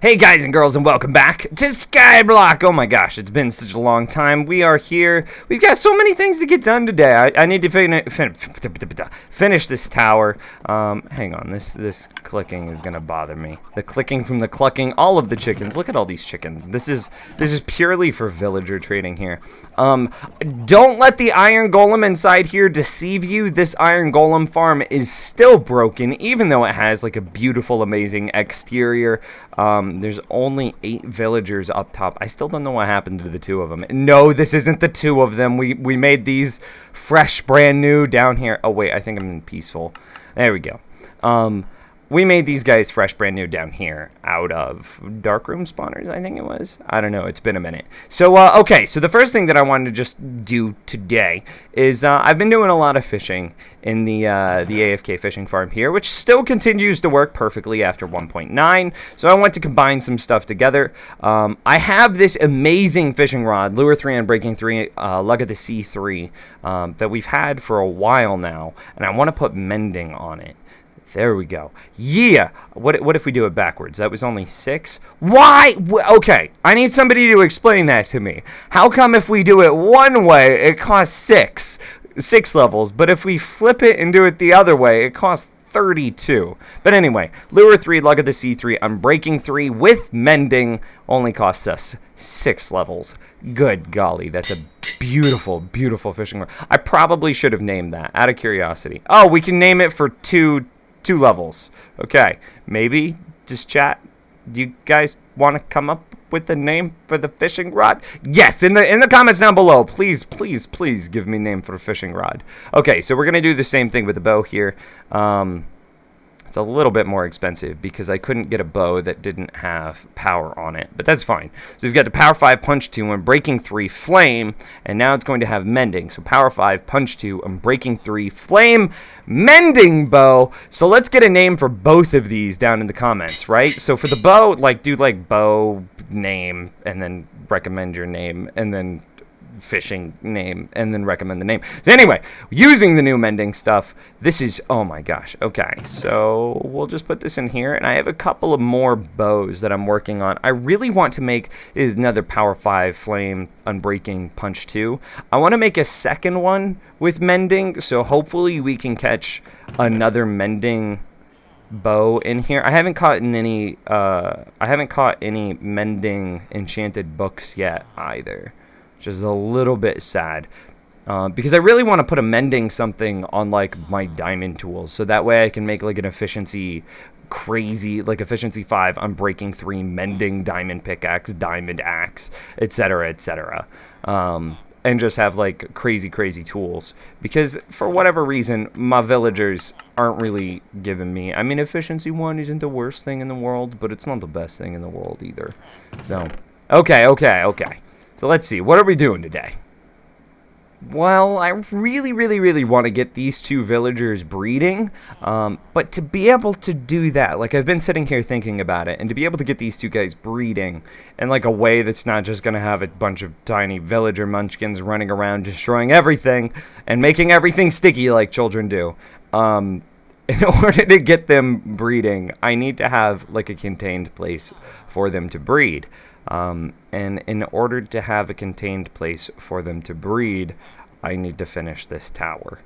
Hey guys and girls, and welcome back to Skyblock. Oh my gosh, it's been such a long time. We are here. We've got so many things to get done today. I need to finish this tower. Hang on, this clicking is gonna bother me. The clicking from the clucking, all of the chickens. Look at all these chickens. This is purely for villager trading here. Don't let the iron golem inside here deceive you. This iron golem farm is still broken, even though it has like a beautiful, amazing exterior. There's only 8 villagers up top. I still don't know what happened to the 2 of them. No, this isn't the 2 of them. We made these fresh, brand new down here. Oh, wait, I think I'm in peaceful. There we go. We made these guys fresh, brand new down here out of darkroom spawners, I think it was. I don't know. It's been a minute. So, okay. So the first thing that I wanted to just do today is I've been doing a lot of fishing in the AFK fishing farm here, which still continues to work perfectly after 1.9. So I want to combine some stuff together. I have this amazing fishing rod, Lure 3 and Breaking 3, Lug of the Sea 3, that we've had for a while now, and I want to put mending on it. There we go. Yeah. What if we do it backwards? That was only 6. Why? Okay. I need somebody to explain that to me. How come if we do it one way, it costs 6 levels, but if we flip it and do it the other way, it costs 32. But anyway, Lure 3, Lug of the Sea 3, Unbreaking 3 with mending only costs us 6 levels. Good golly, that's a beautiful, beautiful fishing rod. I probably should have named that out of curiosity. Oh, we can name it for two levels. Okay, maybe just chat. Do you guys want to come up with a name for the fishing rod? Yes, in the comments down below. Please give me a name for a fishing rod. Okay, so we're gonna do the same thing with the bow here. It's a little bit more expensive because I couldn't get a bow that didn't have power on it, but that's fine. So we've got the Power 5 Punch 2 and Breaking 3 Flame, and now it's going to have mending. So Power 5 Punch 2 and Breaking 3 Flame mending bow. So let's get a name for both of these down in the comments, right? So for the bow, like do like bow name and then recommend your name and then fishing name and then recommend the name. So anyway, using the new mending stuff, this is, oh my gosh. Okay, so we'll just put this in here, and I have a couple of more bows that I'm working on. I really want to make another Power 5 Flame Unbreaking Punch 2. I want to make a second one with mending, so hopefully we can catch another mending bow in here. I haven't caught any mending enchanted books yet either, which is a little bit sad, because I really want to put a mending something on like my diamond tools, so that way I can make like an efficiency crazy, like efficiency 5 Unbreaking 3 mending diamond pickaxe, diamond axe, etc., etc., and just have like crazy tools, because for whatever reason my villagers aren't really giving me, I mean, efficiency 1 isn't the worst thing in the world, but it's not the best thing in the world either. So okay. So let's see, what are we doing today? Well, I really want to get these 2 villagers breeding, but to be able to do that, like I've been sitting here thinking about it, and to be able to get these 2 guys breeding in like a way that's not just going to have a bunch of tiny villager munchkins running around destroying everything and making everything sticky like children do. In order to get them breeding, I need to have like a contained place for them to breed. And in order to have a contained place for them to breed, I need to finish this tower.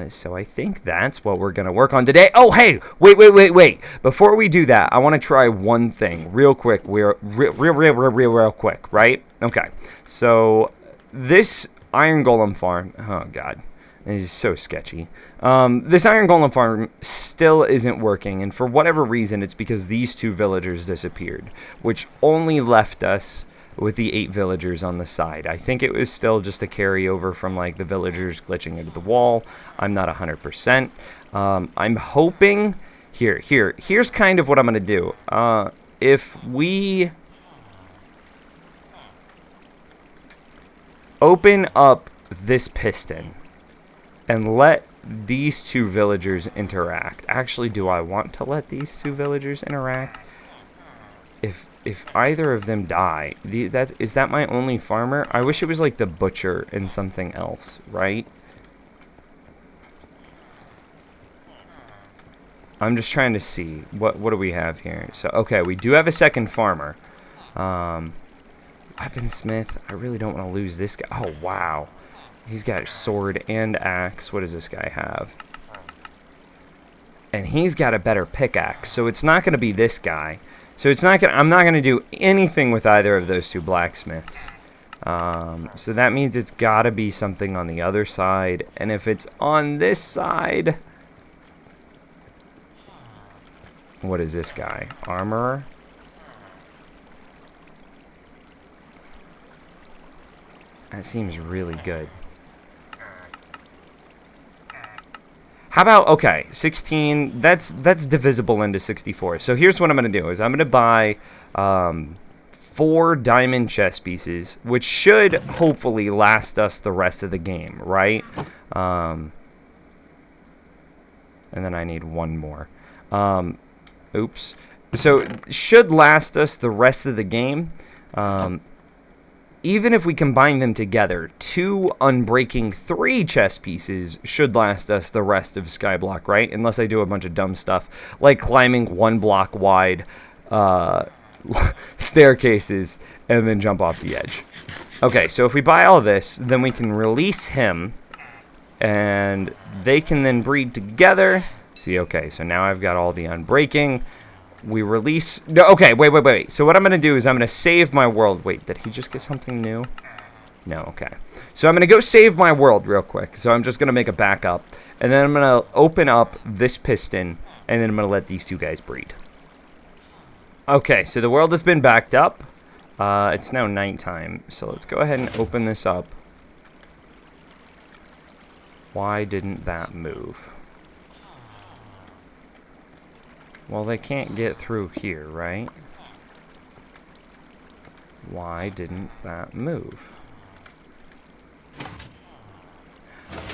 So I think that's what we're going to work on today. Oh, hey, wait. Before we do that, I want to try one thing real quick. Real quick, right? Okay. So this iron golem farm, oh God, this is so sketchy. This iron golem farm still isn't working, and for whatever reason, it's because these 2 villagers disappeared, which only left us with the 8 villagers on the side. I think it was still just a carryover from like the villagers glitching into the wall. I'm not 100%. I'm hoping here's kind of what I'm gonna do. If we open up this piston and let these 2 villagers interact. Actually, do I want to let these 2 villagers interact? If either of them die, is that my only farmer? I wish it was like the butcher and something else, right? I'm just trying to see. What do we have here? So, okay, we do have a second farmer. Weaponsmith. I really don't want to lose this guy. Oh, wow. He's got a sword and axe. What does this guy have? And he's got a better pickaxe. So it's not going to be this guy. So it's not I'm not going to do anything with either of those two blacksmiths. So that means it's got to be something on the other side. And if it's on this side... What is this guy? Armorer? That seems really good. How about, okay, 16, that's divisible into 64. So here's what I'm going to do, is I'm going to buy 4 diamond chess pieces, which should hopefully last us the rest of the game, right? And then I need 1 more. Oops. So it should last us the rest of the game. Even if we combine them together, 2 unbreaking 3 chess pieces should last us the rest of Skyblock, right? Unless I do a bunch of dumb stuff, like climbing 1 block wide staircases and then jump off the edge. Okay, so if we buy all this, then we can release him, and they can then breed together. See, okay, so now I've got all the unbreaking. We release... No, okay, wait. So what I'm going to do is I'm going to save my world. Wait, did he just get something new? No, okay. So I'm going to go save my world real quick. So I'm just going to make a backup. And then I'm going to open up this piston. And then I'm going to let these 2 guys breed. Okay, so the world has been backed up. It's now nighttime. So let's go ahead and open this up. Why didn't that move? Well, they can't get through here, right? Why didn't that move?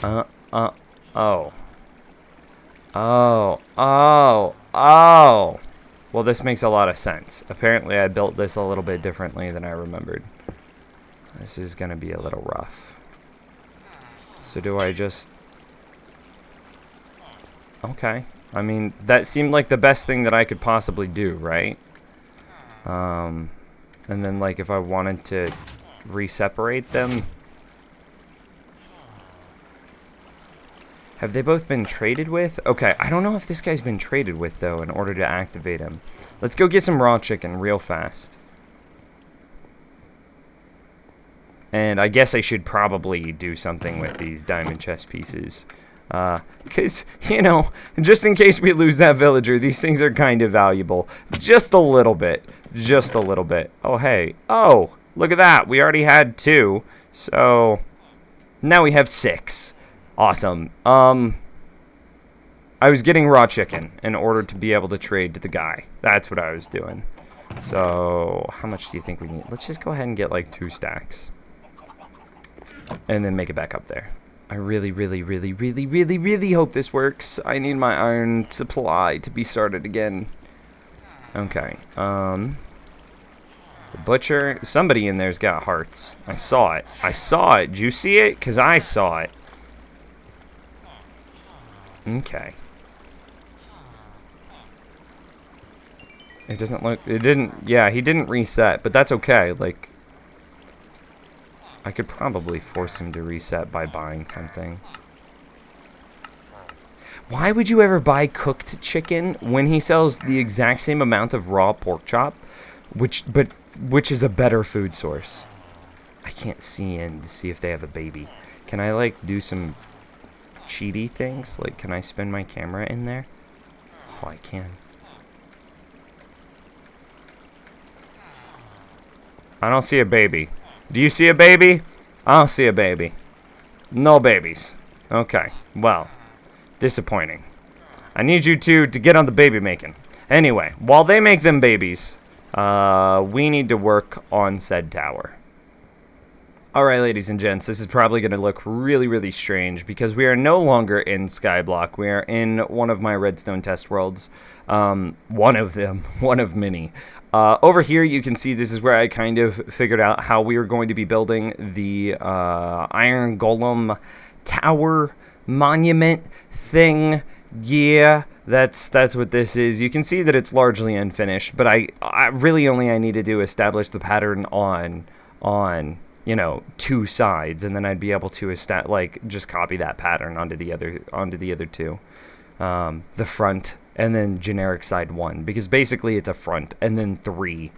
Oh. Well, this makes a lot of sense. Apparently, I built this a little bit differently than I remembered. This is gonna be a little rough. So do I just... Okay. I mean, that seemed like the best thing that I could possibly do, right? And then, like, if I wanted to re-separate them... Have they both been traded with? Okay, I don't know if this guy's been traded with, though, in order to activate him. Let's go get some raw chicken real fast. And I guess I should probably do something with these diamond chess pieces. Because, you know, just in case we lose that villager, these things are kind of valuable. Just a little bit. Just a little bit. Oh, hey. Oh, look at that. We already had 2. So, now we have 6. Awesome. I was getting raw chicken in order to be able to trade to the guy. That's what I was doing. So, how much do you think we need? Let's just go ahead and get, like, 2 stacks. And then make it back up there. I really hope this works. I need my iron supply to be started again. Okay. The butcher. Somebody in there's got hearts. I saw it. I saw it. Did you see it? Because I saw it. Okay. It doesn't look... It didn't... Yeah, he didn't reset, but that's okay. Like... I could probably force him to reset by buying something. Why would you ever buy cooked chicken when he sells the exact same amount of raw pork chop, which is a better food source? I can't see in to see if they have a baby. Can I, like, do some cheaty things? Like, can I spin my camera in there? Oh, I can. I don't see a baby. Do you see a baby? I don't see a baby. No babies. Okay. Well, disappointing. I need you two to get on the baby making. Anyway, while they make them babies, we need to work on said tower. Alright, ladies and gents, this is probably going to look really strange because we are no longer in Skyblock. We are in one of my redstone test worlds. One of them. One of many. Over here, you can see this is where I kind of figured out how we were going to be building the iron golem tower monument thing. Yeah, That's what this is. You can see that it's largely unfinished, but I really only I need to do establish the pattern on you know, two sides, and then I'd be able to just copy that pattern onto the other two, the front and then generic side 1, because basically it's a front and then 3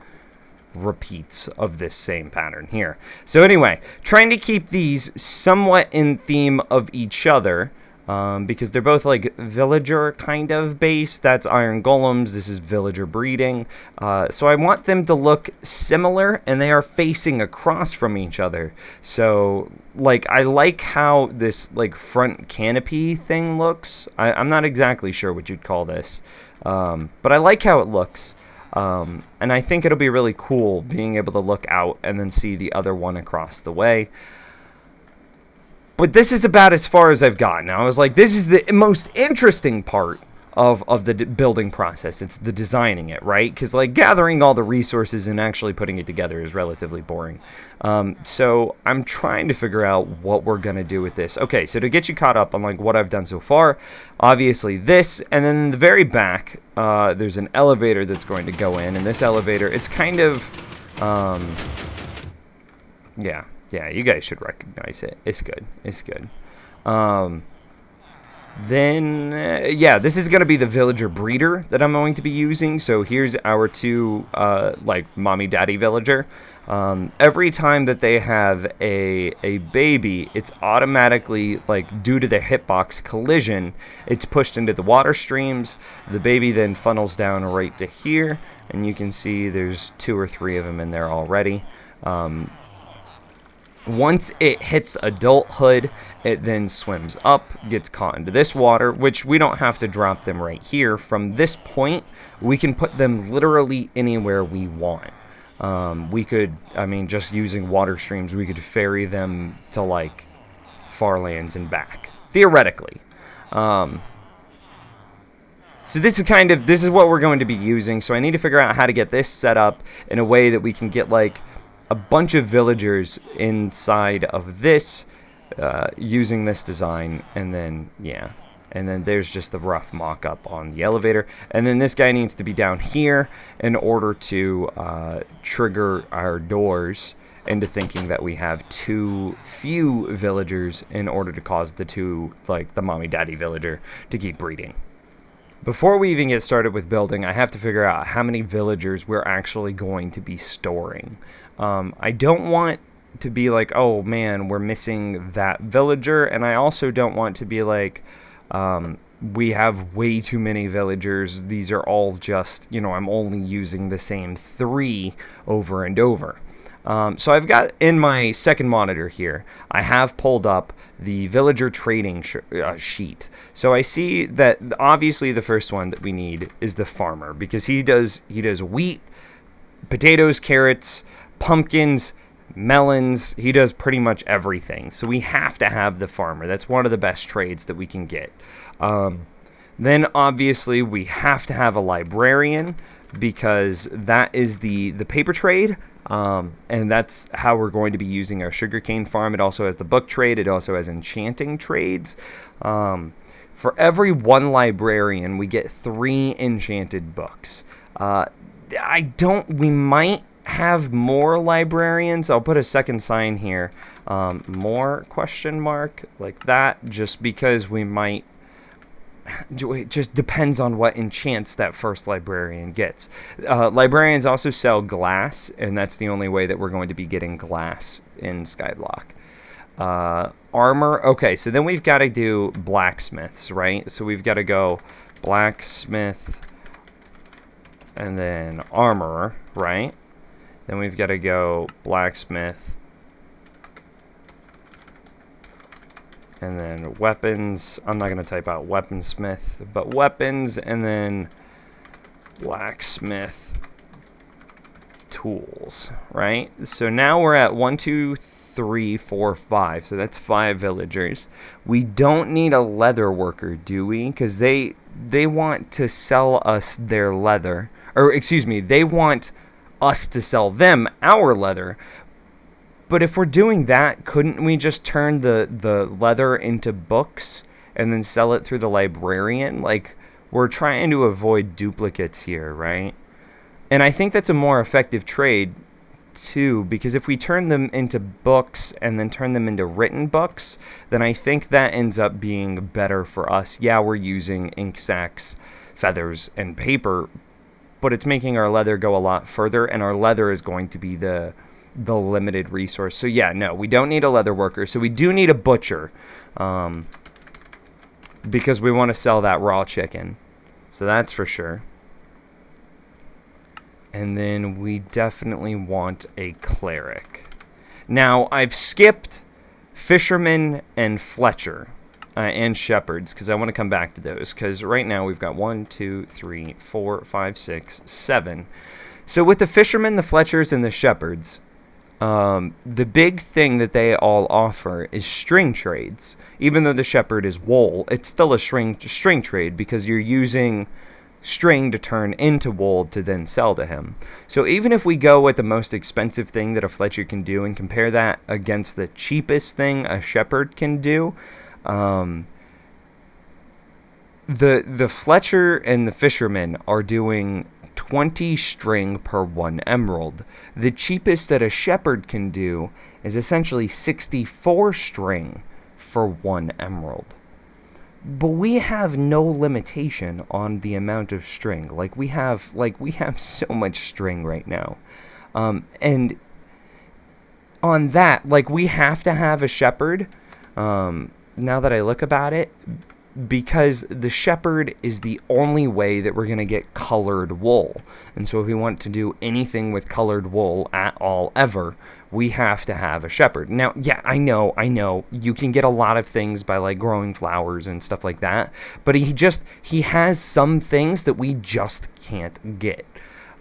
repeats of this same pattern here. So anyway, trying to keep these somewhat in theme of each other, because they're both like villager kind of based. That's iron golems. This is villager breeding. So I want them to look similar, and they are facing across from each other. So like I like how this like front canopy thing looks. I'm not exactly sure what you'd call this, but I like how it looks. And I think it'll be really cool being able to look out and then see the other one across the way. But this is about as far as I've gotten. I was like, this is the most interesting part of the building process. It's the designing it, right? Because like gathering all the resources and actually putting it together is relatively boring. So I'm trying to figure out what we're going to do with this. Okay, so to get you caught up on like what I've done so far, obviously this, and then in the very back, there's an elevator that's going to go in. And this elevator, it's kind of, yeah, you guys should recognize it. It's good. It's good. Yeah, this is going to be the villager breeder that I'm going to be using. So here's our two, like, mommy-daddy villager. Every time that they have a baby, it's automatically, like, due to the hitbox collision, it's pushed into the water streams. The baby then funnels down right to here, and you can see there's 2 or 3 of them in there already. Once it hits adulthood, it then swims up, gets caught into this water, which we don't have to drop them right here. From this point, we can put them literally anywhere we want. We could, I mean, just using water streams, we could ferry them to, like, far lands and back, theoretically. So this is what we're going to be using. So I need to figure out how to get this set up in a way that we can get, like, a bunch of villagers inside of this using this design, and then there's just the rough mock-up on the elevator, and then this guy needs to be down here in order to trigger our doors into thinking that we have too few villagers in order to cause the mommy daddy villager to keep breeding. Before we even get started with building, I have to figure out how many villagers we're actually going to be storing. I don't want to be like, oh man, we're missing that villager, and I also don't want to be like, we have way too many villagers. These are all just, you know, I'm only using the same 3 over and over. So I've got in my second monitor here, I have pulled up the villager trading sheet. So I see that obviously the first one that we need is the farmer, because he does wheat, potatoes, carrots, pumpkins, melons. He does pretty much everything. So we have to have the farmer. That's one of the best trades that we can get. Then obviously we have to have a librarian, because that is the paper trade. And that's how we're going to be using our sugarcane farm. It also has the book trade. It also has enchanting trades. For every 1 librarian, we get 3 enchanted books. We might have more librarians. I'll put a second sign here. More question mark like that, just because we might. It just depends on what enchants that first librarian gets. Librarians also sell glass, and that's the only way that we're going to be getting glass in Skyblock. Armor. Okay, so then we've got to do blacksmiths, right? So we've got to go blacksmith and then armorer, right? Then we've got to go blacksmith and then weapons. I'm not going to type out weaponsmith, but weapons, and then blacksmith tools, right? So now we're at 1, 2, 3, 4, 5. So that's 5 villagers. We don't need a leather worker, do we? Because they want to sell us their leather. Or, excuse me, they want us to sell them our leather. But if we're doing that, couldn't we just turn the leather into books and then sell it through the librarian? Like, we're trying to avoid duplicates here, right? And I think that's a more effective trade too, because if we turn them into books and then turn them into written books, then I think that ends up being better for us. Yeah, we're using ink sacks, feathers, and paper, but it's making our leather go a lot further, and our leather is going to be the limited resource. So yeah, no, we don't need a leather worker. So we do need a butcher, because we want to sell that raw chicken. So that's for sure. And then we definitely want a cleric. Now, I've skipped fishermen and Fletcher and shepherds because I want to come back to those. Because right now we've got 1, 2, 3, 4, 5, 6, 7. So with the fishermen, the Fletchers, and the shepherds, the big thing that they all offer is string trades. Even though the shepherd is wool, it's still a string trade because you're using string to turn into wool to then sell to him. So even if we go with the most expensive thing that a Fletcher can do and compare that against the cheapest thing a shepherd can do, the Fletcher and the fisherman are doing 20 string per 1 emerald. The cheapest that a shepherd can do is essentially 64 string for 1 emerald. But we have no limitation on the amount of string. We have so much string right now. And on that, we have to have a shepherd, now that I look about it, because the shepherd is the only way that we're going to get colored wool. And so if we want to do anything with colored wool at all ever, we have to have a shepherd. Now, yeah, I know, you can get a lot of things by growing flowers and stuff like that, but he has some things that we just can't get.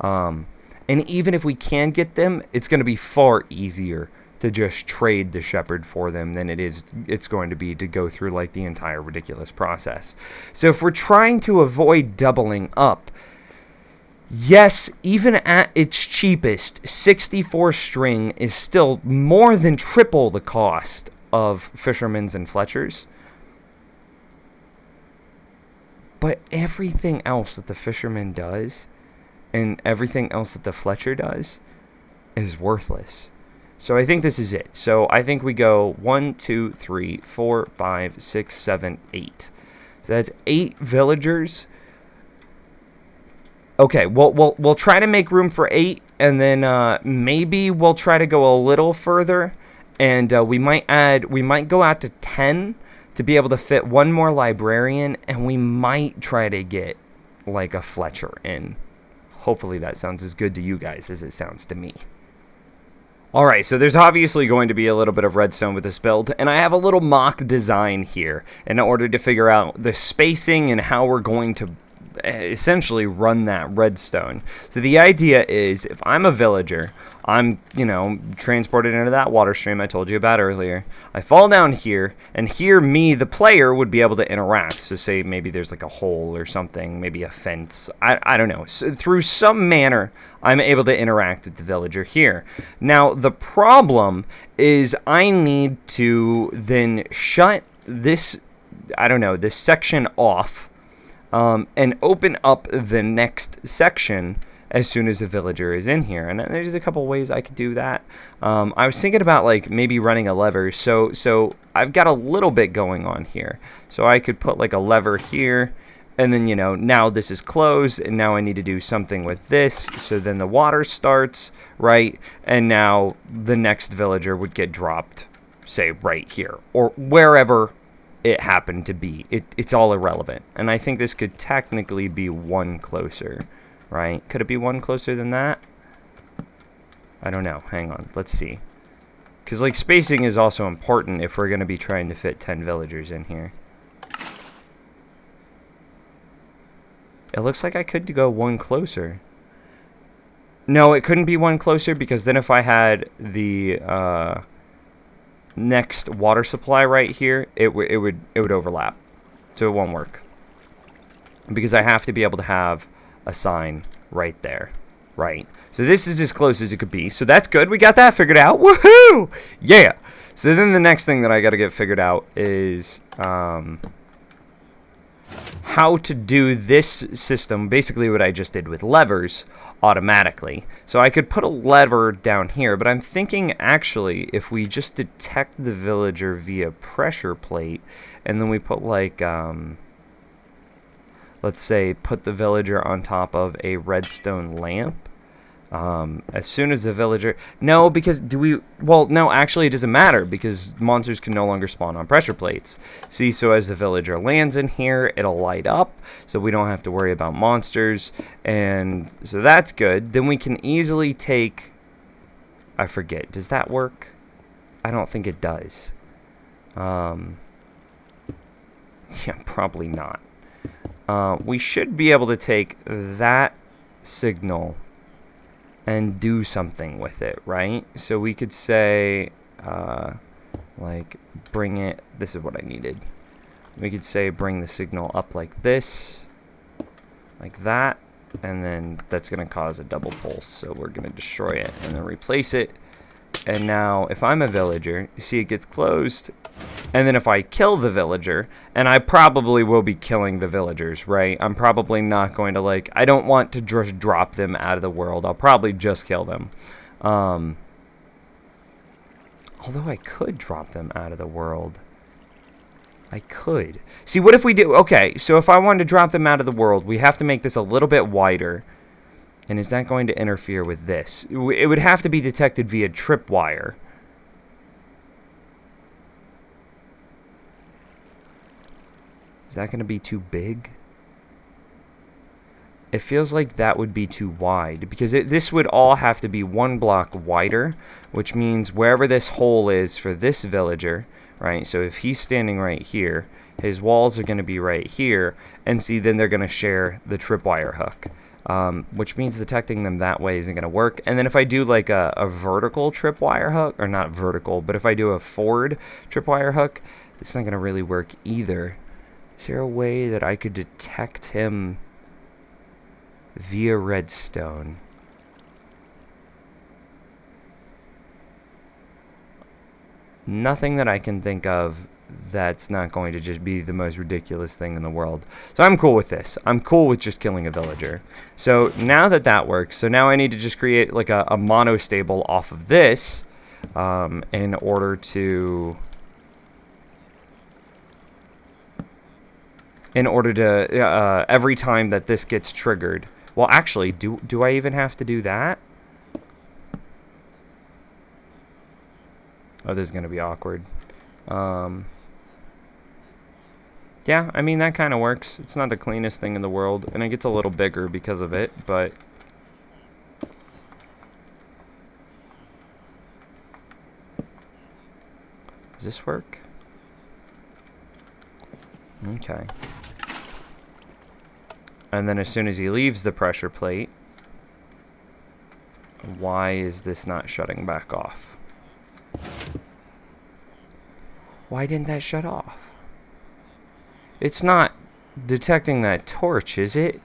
And even if we can get them, it's going to be far easier to just trade the shepherd for them than it's going to be to go through the entire ridiculous process. So if we're trying to avoid doubling up, yes, even at its cheapest, 64 string is still more than triple the cost of fishermen's and Fletcher's. But everything else that the fisherman does and everything else that the Fletcher does is worthless. So I think this is it. So I think we go 1, 2, 3, 4, 5, 6, 7, 8. So that's 8 villagers. Okay, we'll try to make room for 8, and then maybe we'll try to go a little further, and we might go out to 10 to be able to fit 1 more librarian, and we might try to get a Fletcher in. Hopefully that sounds as good to you guys as it sounds to me. Alright, so there's obviously going to be a little bit of redstone with this build, and I have a little mock design here in order to figure out the spacing and how we're going to essentially run that redstone. So the idea is, if I'm a villager, I'm, transported into that water stream I told you about earlier. I fall down here, and here me, the player, would be able to interact. So say maybe there's a hole or something, maybe a fence. I don't know. So through some manner, I'm able to interact with the villager here. Now, the problem is I need to then shut this, this section off, and open up the next section as soon as a villager is in here. And there's a couple ways I could do that. I was thinking about maybe running a lever. So I've got a little bit going on here. So I could put a lever here, and then now this is closed, and now I need to do something with this. So then the water starts, right? And now the next villager would get dropped, say right here or wherever it happened to be. It's all irrelevant. And I think this could technically be 1 closer, right? Could it be 1 closer than that? I don't know. Hang on. Let's see. Because spacing is also important if we're going to be trying to fit 10 villagers in here. It looks like I could go 1 closer. No, it couldn't be 1 closer because then if I had the next water supply right here, it would overlap, so it won't work because I have to be able to have a sign right there, right? So this is as close as it could be, so that's good. We got that figured out. Woohoo! Yeah. So then the next thing that I got to get figured out is how to do this system, basically what I just did with levers, automatically. So I could put a lever down here, but I'm thinking actually if we just detect the villager via pressure plate, and then we put like, let's say put the villager on top of a redstone lamp. As soon as the villager... No, because well, no, actually it doesn't matter because monsters can no longer spawn on pressure plates. See, so as the villager lands in here, it'll light up, so we don't have to worry about monsters. And so that's good. Then we can easily take... I forget. Does that work? I don't think it does. Yeah, probably not. We should be able to take that signal and do something with it, right? So we could say, like, bring it... This is what I needed. We could say bring the signal up like this, like that, and then that's going to cause a double pulse. So we're going to destroy it and then replace it. And now, if I'm a villager, you see it gets closed. And then if I kill the villager, and I probably will be killing the villagers, right? I'm probably not going to, like, I don't want to just drop them out of the world. I'll probably just kill them. Although I could drop them out of the world. I could. See, what if we do... Okay, so if I wanted to drop them out of the world, we have to make this a little bit wider. And is that going to interfere with this? It would have to be detected via tripwire. Is that going to be too big? It feels like that would be too wide, because this would all have to be 1 block wider, which means wherever this hole is for this villager, right? So if he's standing right here, his walls are going to be right here, and see, then they're going to share the tripwire hook. Which means detecting them that way isn't going to work. And then if I do like a vertical tripwire hook, or not vertical, but if I do a forward tripwire hook, it's not going to really work either. Is there a way that I could detect him via redstone? Nothing that I can think of that's not going to just be the most ridiculous thing in the world. So I'm cool with this. I'm cool with just killing a villager. So now that that works, so now I need to just create like a monostable off of this in order to... every time that this gets triggered. Well, actually, do I even have to do that? Oh, this is going to be awkward. Yeah, I mean, that kind of works. It's not the cleanest thing in the world, and it gets a little bigger because of it, but... Does this work? Okay. And then as soon as he leaves the pressure plate, why is this not shutting back off? Why didn't that shut off? It's not detecting that torch, is it?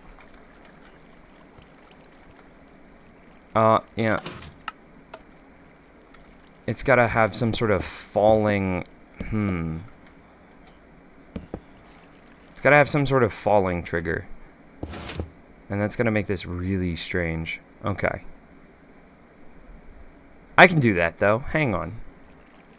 Yeah. It's gotta have some sort of falling... It's gotta have some sort of falling trigger. And that's gonna make this really strange. Okay. I can do that, though. Hang on.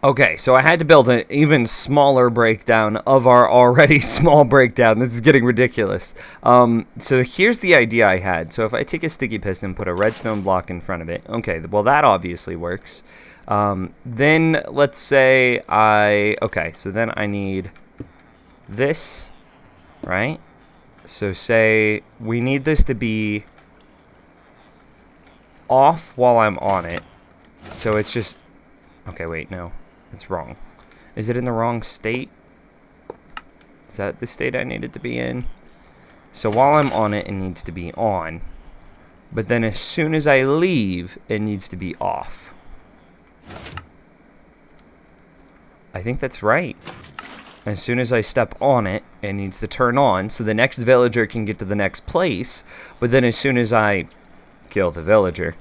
Okay, so I had to build an even smaller breakdown of our already small breakdown. This is getting ridiculous. So here's the idea I had. So if I take a sticky piston, put a redstone block in front of it. Okay, well that obviously works. Then let's say okay, so then I need this, right? So say we need this to be off while I'm on it. So it's just, okay, wait, no. That's wrong. Is it in the wrong state? Is that the state I need it to be in? So while I'm on it, it needs to be on. But then as soon as I leave, it needs to be off. I think that's right. As soon as I step on it, it needs to turn on, so the next villager can get to the next place. But then as soon as I kill the villager,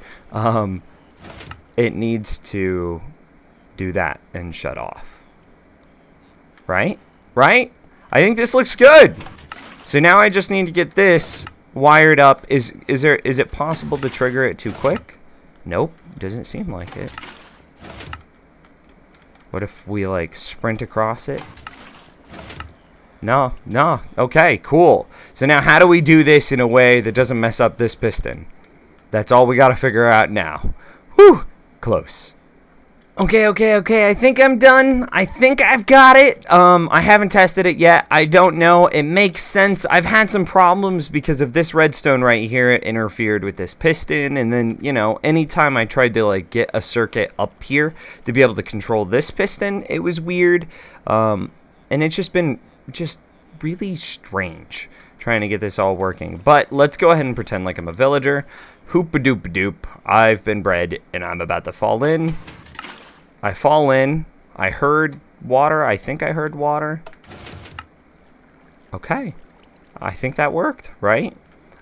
it needs to... do that and shut off. Right? Right? I think this looks good. So now I just need to get this wired up. Is it possible to trigger it too quick? Nope, doesn't seem like it. What if we like sprint across it? No. Okay, cool. So now how do we do this in a way that doesn't mess up this piston? That's all we got to figure out now. Whew, close. Okay. I think I'm done. I think I've got it. I haven't tested it yet. I don't know. It makes sense. I've had some problems because of this redstone right here. It interfered with this piston. And then, you know, anytime I tried to, like, get a circuit up here to be able to control this piston, it was weird. And it's just been really strange trying to get this all working. But let's go ahead and pretend like I'm a villager. Hoop-a-doop-a-doop. I've been bred, and I'm about to fall in. I fall in. I heard water. I think I heard water. Okay. I think that worked, right?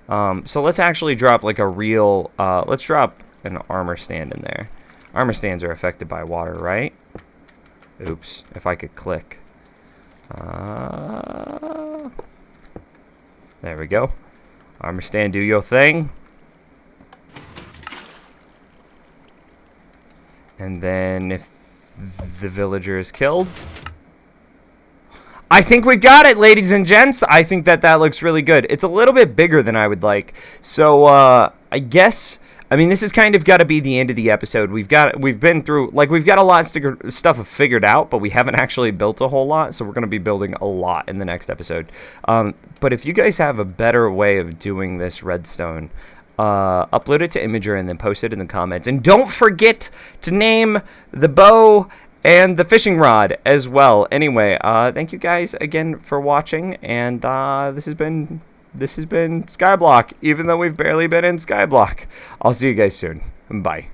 So let's actually drop like a real... let's drop an armor stand in there. Armor stands are affected by water, right? Oops. If I could click. There we go. Armor stand, do your thing. And then if the villager is killed, I think we got it, ladies and gents. I think that looks really good. It's a little bit bigger than I would like. So I guess, I mean, this has kind of got to be the end of the episode. We've been through, like, we've got a lot of stuff figured out, but we haven't actually built a whole lot. So we're going to be building a lot in the next episode. But if you guys have a better way of doing this redstone, upload it to Imgur and then post it in the comments. And don't forget to name the bow and the fishing rod as well. Anyway, thank you guys again for watching. And this has been Skyblock, even though we've barely been in Skyblock. I'll see you guys soon. Bye.